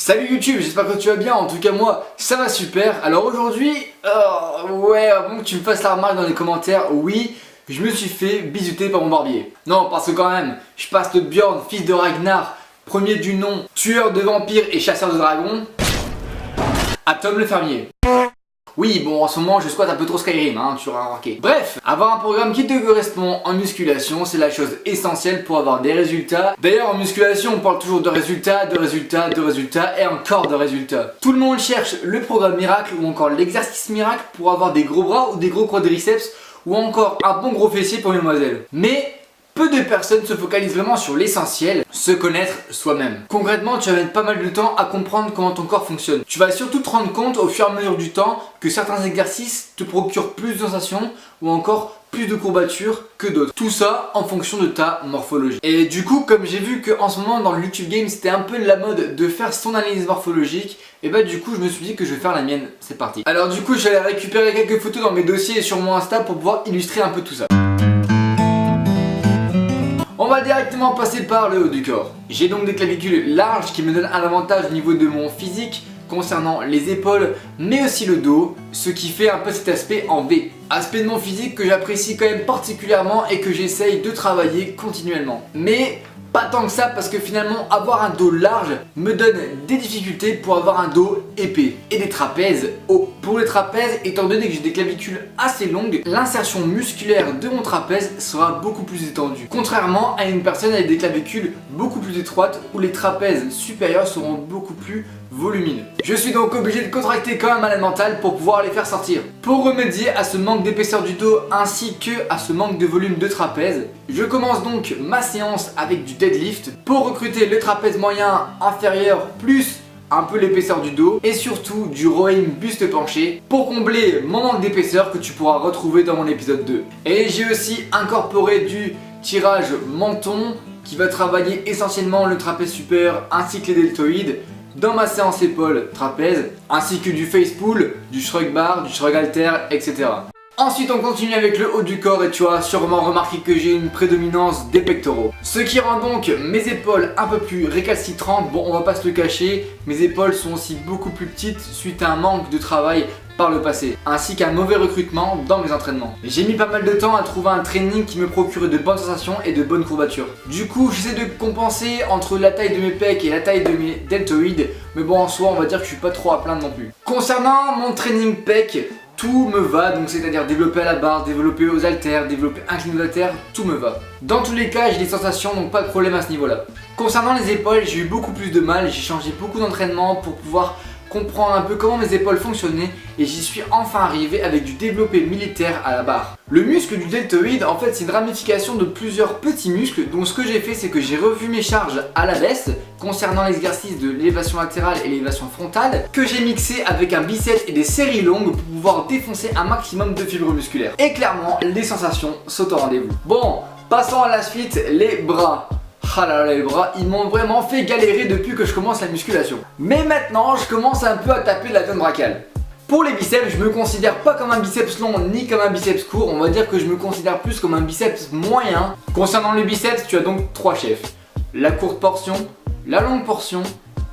Salut YouTube, j'espère que tu vas bien, en tout cas moi ça va super. Alors aujourd'hui, avant que tu me fasses la remarque dans les commentaires, oui, je me suis fait bisuter par mon barbier. Non, parce que quand même, je passe de Bjorn, fils de Ragnar, premier du nom, tueur de vampires et chasseur de dragons, à Tom le fermier. Oui, bon, en ce moment, je squatte un peu trop Skyrim, tu l'auras remarqué. Bref, avoir un programme qui te correspond en musculation, c'est la chose essentielle pour avoir des résultats. D'ailleurs, en musculation, on parle toujours de résultats, de résultats, de résultats et encore de résultats. Tout le monde cherche le programme miracle ou encore l'exercice miracle pour avoir des gros bras ou des gros quadriceps ou encore un bon gros fessier pour une demoiselle. Mais peu de personnes se focalisent vraiment sur l'essentiel, se connaître soi-même. Concrètement, tu vas mettre pas mal de temps à comprendre comment ton corps fonctionne. Tu vas surtout te rendre compte au fur et à mesure du temps que certains exercices te procurent plus de sensations ou encore plus de courbatures que d'autres. Tout ça en fonction de ta morphologie. Et du coup, comme j'ai vu qu'en ce moment dans le YouTube Game c'était un peu la mode de faire son analyse morphologique, et bah du coup je me suis dit que je vais faire la mienne. C'est parti. Alors du coup, j'allais récupérer quelques photos dans mes dossiers et sur mon Insta pour pouvoir illustrer un peu tout ça. On va directement passer par le haut du corps. J'ai donc des clavicules larges qui me donnent un avantage au niveau de mon physique concernant les épaules mais aussi le dos, ce qui fait un peu cet aspect en V. Aspect de mon physique que j'apprécie quand même particulièrement et que j'essaye de travailler continuellement. Mais pas tant que ça, parce que finalement avoir un dos large me donne des difficultés pour avoir un dos épais et des trapèzes hauts. Pour les trapèzes, étant donné que j'ai des clavicules assez longues, l'insertion musculaire de mon trapèze sera beaucoup plus étendue. Contrairement à une personne avec des clavicules beaucoup plus étroites où les trapèzes supérieurs seront beaucoup plus volumineux. Je suis donc obligé de contracter quand même à la mentale pour pouvoir les faire sortir. Pour remédier à ce manque d'épaisseur du dos ainsi que à ce manque de volume de trapèze, je commence donc ma séance avec du deadlift pour recruter le trapèze moyen inférieur plus un peu l'épaisseur du dos et surtout du rowing buste penché pour combler mon manque d'épaisseur que tu pourras retrouver dans mon épisode 2. Et j'ai aussi incorporé du tirage menton qui va travailler essentiellement le trapèze supérieur ainsi que les deltoïdes dans ma séance épaule trapèze, ainsi que du face pull, du shrug bar, du shrug halter, etc. Ensuite on continue avec le haut du corps et tu as sûrement remarqué que j'ai une prédominance des pectoraux. Ce qui rend donc mes épaules un peu plus récalcitrantes. Bon, on va pas se le cacher, mes épaules sont aussi beaucoup plus petites suite à un manque de travail par le passé, ainsi qu'un mauvais recrutement dans mes entraînements. J'ai mis pas mal de temps à trouver un training qui me procure de bonnes sensations et de bonnes courbatures. Du coup, j'essaie de compenser entre la taille de mes pecs et la taille de mes deltoïdes, mais bon, en soi, on va dire que je suis pas trop à plaindre non plus. Concernant mon training pec, tout me va, donc c'est-à-dire développer à la barre, développer aux haltères, développer incliné aux haltères, tout me va. Dans tous les cas, j'ai des sensations, donc pas de problème à ce niveau-là. Concernant les épaules, j'ai eu beaucoup plus de mal, j'ai changé beaucoup d'entraînement pour pouvoir comprendre un peu comment mes épaules fonctionnaient et j'y suis enfin arrivé avec du développé militaire à la barre. Le muscle du deltoïde, en fait, c'est une ramification de plusieurs petits muscles. Donc ce que j'ai fait, c'est que j'ai revu mes charges à la baisse concernant l'exercice de l'élévation latérale et l'élévation frontale, que j'ai mixé avec un biceps et des séries longues pour pouvoir défoncer un maximum de fibres musculaires. Et clairement, les sensations sautent au rendez-vous. Bon, passons à la suite, les bras. Ah là là, les bras, ils m'ont vraiment fait galérer depuis que je commence la musculation. Mais maintenant, je commence un peu à taper de la zone brachiale. Pour les biceps, je me considère pas comme un biceps long ni comme un biceps court, on va dire que je me considère plus comme un biceps moyen. Concernant les biceps, tu as donc 3 chefs. La courte portion, la longue portion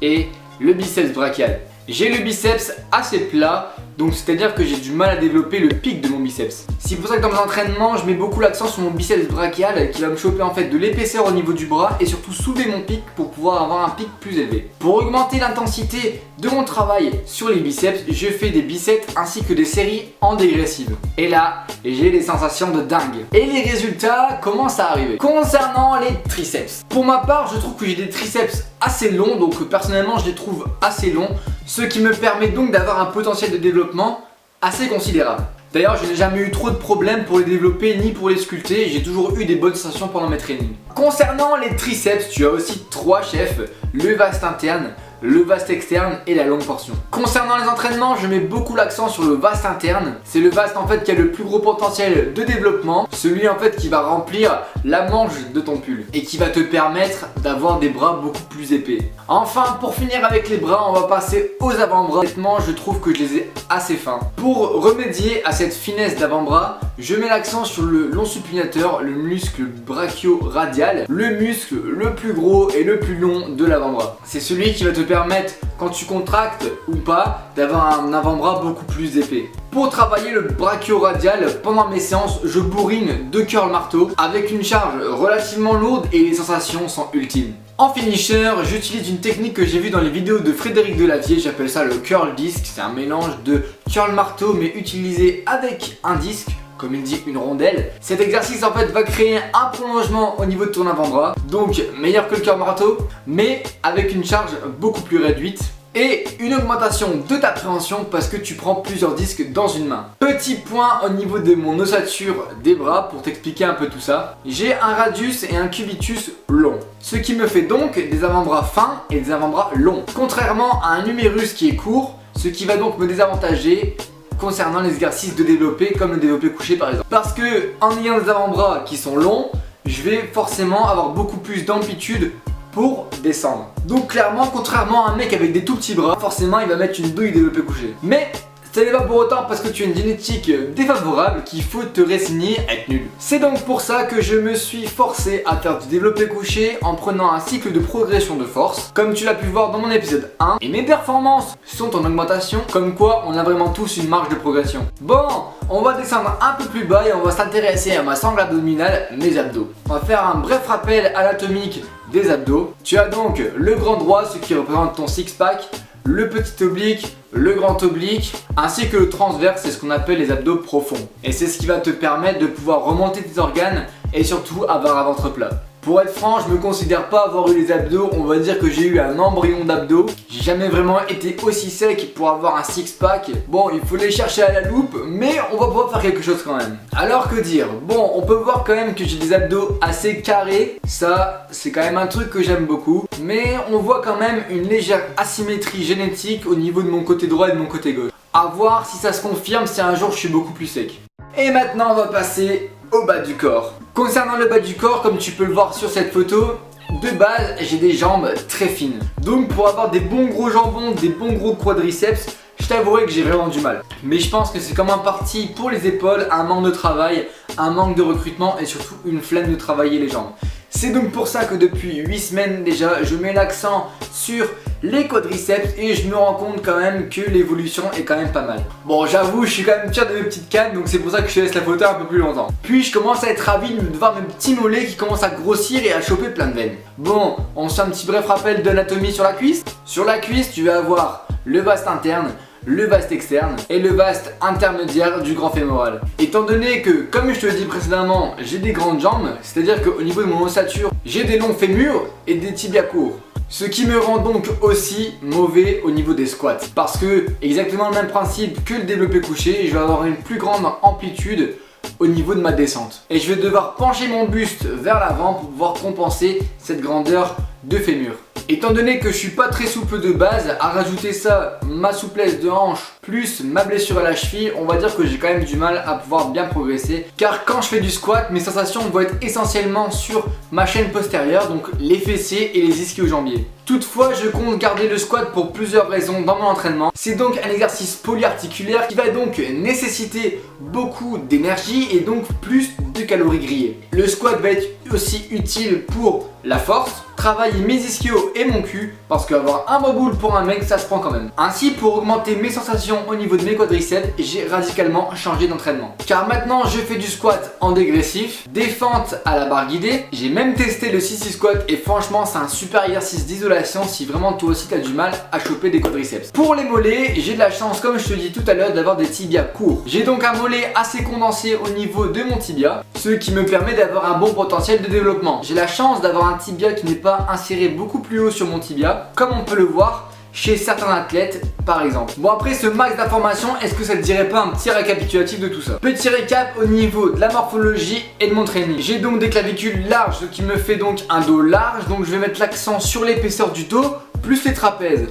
et le biceps brachial. J'ai le biceps assez plat, donc c'est-à-dire que j'ai du mal à développer le pic de mon biceps. C'est pour ça que dans mes entraînements, je mets beaucoup l'accent sur mon biceps brachial qui va me choper en fait de l'épaisseur au niveau du bras et surtout soulever mon pic pour pouvoir avoir un pic plus élevé. Pour augmenter l'intensité de mon travail sur les biceps, je fais des biceps ainsi que des séries en dégressive. Et là, j'ai des sensations de dingue. Et les résultats commencent à arriver. Concernant les triceps, pour ma part, je trouve que j'ai des triceps assez longs, donc personnellement je les trouve assez longs, ce qui me permet donc d'avoir un potentiel de développement assez considérable. D'ailleurs, je n'ai jamais eu trop de problèmes pour les développer ni pour les sculpter, j'ai toujours eu des bonnes sensations pendant mes trainings. Concernant les triceps, tu as aussi 3 chefs, le vaste interne, le vaste externe et la longue portion. Concernant les entraînements, je mets beaucoup l'accent sur le vaste interne. C'est le vaste en fait qui a le plus gros potentiel de développement, celui en fait qui va remplir la manche de ton pull et qui va te permettre d'avoir des bras beaucoup plus épais. Enfin, pour finir avec les bras, on va passer aux avant-bras. Honnêtement, je trouve que je les ai assez fins. Pour remédier à cette finesse d'avant-bras, je mets l'accent sur le long supinateur, le muscle brachio-radial, le muscle le plus gros et le plus long de l'avant-bras. C'est celui qui va te permettre, quand tu contractes ou pas, d'avoir un avant-bras beaucoup plus épais. Pour travailler le brachio-radial, pendant mes séances, je bourrine 2 curls marteau avec une charge relativement lourde et les sensations sont ultimes. En finisher, j'utilise une technique que j'ai vue dans les vidéos de Frédéric Delavier, j'appelle ça le curl disc. C'est un mélange de curl marteau mais utilisé avec un disque, comme il dit une rondelle. Cet exercice en fait va créer un prolongement au niveau de ton avant-bras, donc meilleur que le curl marteau, mais avec une charge beaucoup plus réduite. Et une augmentation de ta préhension parce que tu prends plusieurs disques dans une main. Petit point au niveau de mon ossature des bras pour t'expliquer un peu tout ça. J'ai un radius et un cubitus long, ce qui me fait donc des avant-bras fins et des avant-bras longs. Contrairement à un numérus qui est court, ce qui va donc me désavantager concernant les exercices de développé comme le développé couché par exemple. Parce que en ayant des avant-bras qui sont longs, je vais forcément avoir beaucoup plus d'amplitude pour descendre. Donc clairement, contrairement à un mec avec des tout petits bras, forcément il va mettre une douille développé couché. Mais ce n'est pas pour autant parce que tu as une génétique défavorable qu'il faut te résigner à être nul. C'est donc pour ça que je me suis forcé à faire du développé couché en prenant un cycle de progression de force, comme tu l'as pu voir dans mon épisode 1, et mes performances sont en augmentation, comme quoi on a vraiment tous une marge de progression. Bon, on va descendre un peu plus bas et on va s'intéresser à ma sangle abdominale, mes abdos. On va faire un bref rappel anatomique des abdos. Tu as donc le grand droit, ce qui représente ton six-pack, le petit oblique, le grand oblique, ainsi que le transverse, c'est ce qu'on appelle les abdos profonds. Et c'est ce qui va te permettre de pouvoir remonter tes organes et surtout avoir un ventre plat. Pour être franc, je me considère pas avoir eu les abdos, on va dire que j'ai eu un embryon d'abdos. J'ai jamais vraiment été aussi sec pour avoir un six-pack. Bon, il faut les chercher à la loupe, mais on va pouvoir faire quelque chose quand même. Alors que dire? Bon, on peut voir quand même que j'ai des abdos assez carrés. Ça, c'est quand même un truc que j'aime beaucoup. Mais on voit quand même une légère asymétrie génétique au niveau de mon côté droit et de mon côté gauche. À voir si ça se confirme si un jour je suis beaucoup plus sec. Et maintenant, on va passer au bas du corps. Concernant le bas du corps, comme tu peux le voir sur cette photo, de base j'ai des jambes très fines. Donc pour avoir des bons gros jambons, des bons gros quadriceps, je t'avouerai que j'ai vraiment du mal. Mais je pense que c'est comme un parti pour les épaules, un manque de travail, un manque de recrutement et surtout une flemme de travailler les jambes. C'est donc pour ça que depuis 8 semaines déjà, je mets l'accent sur les quadriceps et je me rends compte quand même que l'évolution est quand même pas mal. Bon, j'avoue, je suis quand même fier de mes petites cannes, donc c'est pour ça que je te laisse la photo un peu plus longtemps. Puis je commence à être ravi de voir mes petits mollets qui commencent à grossir et à choper plein de veines. Bon, on se fait un petit bref rappel d'anatomie sur la cuisse. Sur la cuisse, tu vas avoir le vaste interne, le vaste externe et le vaste intermédiaire du grand fémoral. Étant donné que, comme je te l'ai dit précédemment, j'ai des grandes jambes, c'est-à-dire qu'au niveau de mon ossature, j'ai des longs fémurs et des tibias courts. Ce qui me rend donc aussi mauvais au niveau des squats. Parce que, exactement le même principe que le développé couché, je vais avoir une plus grande amplitude au niveau de ma descente. Et je vais devoir pencher mon buste vers l'avant pour pouvoir compenser cette grandeur de fémur. Étant donné que je suis pas très souple de base, à rajouter ça, ma souplesse de hanche plus ma blessure à la cheville, on va dire que j'ai quand même du mal à pouvoir bien progresser. Car quand je fais du squat, mes sensations vont être essentiellement sur ma chaîne postérieure, donc les fessiers et les ischio-jambiers. Toutefois, je compte garder le squat pour plusieurs raisons dans mon entraînement. C'est donc un exercice polyarticulaire qui va donc nécessiter beaucoup d'énergie et donc plus de calories grillées. Le squat va être aussi utile pour la force, travailler mes ischios et mon cul, parce qu'avoir un beau boule pour un mec, ça se prend quand même. Ainsi, pour augmenter mes sensations au niveau de mes quadriceps, j'ai radicalement changé d'entraînement. Car maintenant, je fais du squat en dégressif, des fentes à la barre guidée. J'ai même testé le sissy squat et franchement, c'est un super exercice d'isolation si vraiment toi aussi tu as du mal à choper des quadriceps. Pour les mollets, j'ai de la chance, comme je te dis tout à l'heure, d'avoir des tibias courts. J'ai donc un mollet assez condensé au niveau de mon tibia, ce qui me permet d'avoir un bon potentiel de développement. J'ai la chance d'avoir un tibia qui n'est pas inséré beaucoup plus haut sur mon tibia, comme on peut le voir chez certains athlètes par exemple. Bon, après ce max d'informations, est-ce que ça te dirait pas un petit récapitulatif de tout ça? Petit récap au niveau de la morphologie et de mon training. J'ai donc des clavicules larges, ce qui me fait donc un dos large, donc je vais mettre l'accent sur l'épaisseur du dos plus les trapèzes.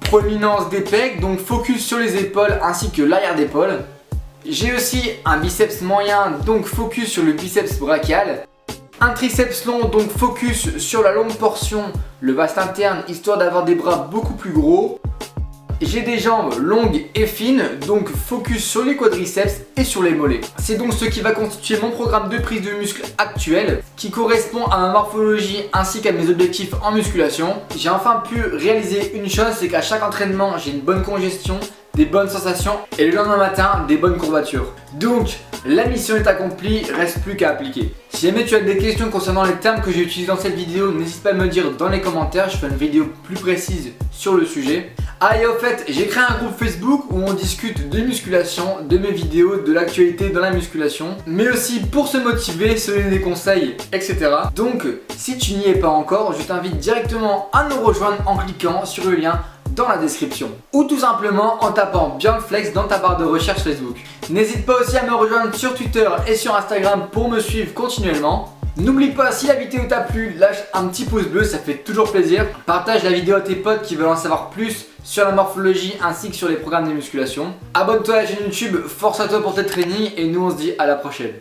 Proéminence des pecs, donc focus sur les épaules ainsi que l'arrière d'épaule. J'ai aussi un biceps moyen, donc focus sur le biceps brachial. Un triceps long, donc focus sur la longue portion, le vaste interne, histoire d'avoir des bras beaucoup plus gros. J'ai des jambes longues et fines, donc focus sur les quadriceps et sur les mollets. C'est donc ce qui va constituer mon programme de prise de muscle actuel, qui correspond à ma morphologie ainsi qu'à mes objectifs en musculation. J'ai enfin pu réaliser une chose, c'est qu'à chaque entraînement, j'ai une bonne congestion, des bonnes sensations et le lendemain matin, des bonnes courbatures. Donc, la mission est accomplie, reste plus qu'à appliquer. Si jamais tu as des questions concernant les termes que j'ai utilisés dans cette vidéo, n'hésite pas à me le dire dans les commentaires, je ferai une vidéo plus précise sur le sujet. Ah et au fait, j'ai créé un groupe Facebook où on discute de musculation, de mes vidéos, de l'actualité dans la musculation, mais aussi pour se motiver, se donner des conseils, etc. Donc, si tu n'y es pas encore, je t'invite directement à nous rejoindre en cliquant sur le lien dans la description ou tout simplement en tapant BjornFlex dans ta barre de recherche Facebook. N'hésite pas aussi à me rejoindre sur Twitter et sur Instagram pour me suivre continuellement. N'oublie pas, si la vidéo t'a plu, lâche un petit pouce bleu, ça fait toujours plaisir. Partage la vidéo à tes potes qui veulent en savoir plus sur la morphologie ainsi que sur les programmes de musculation. Abonne-toi à la chaîne YouTube, force à toi pour tes trainings et nous on se dit à la prochaine.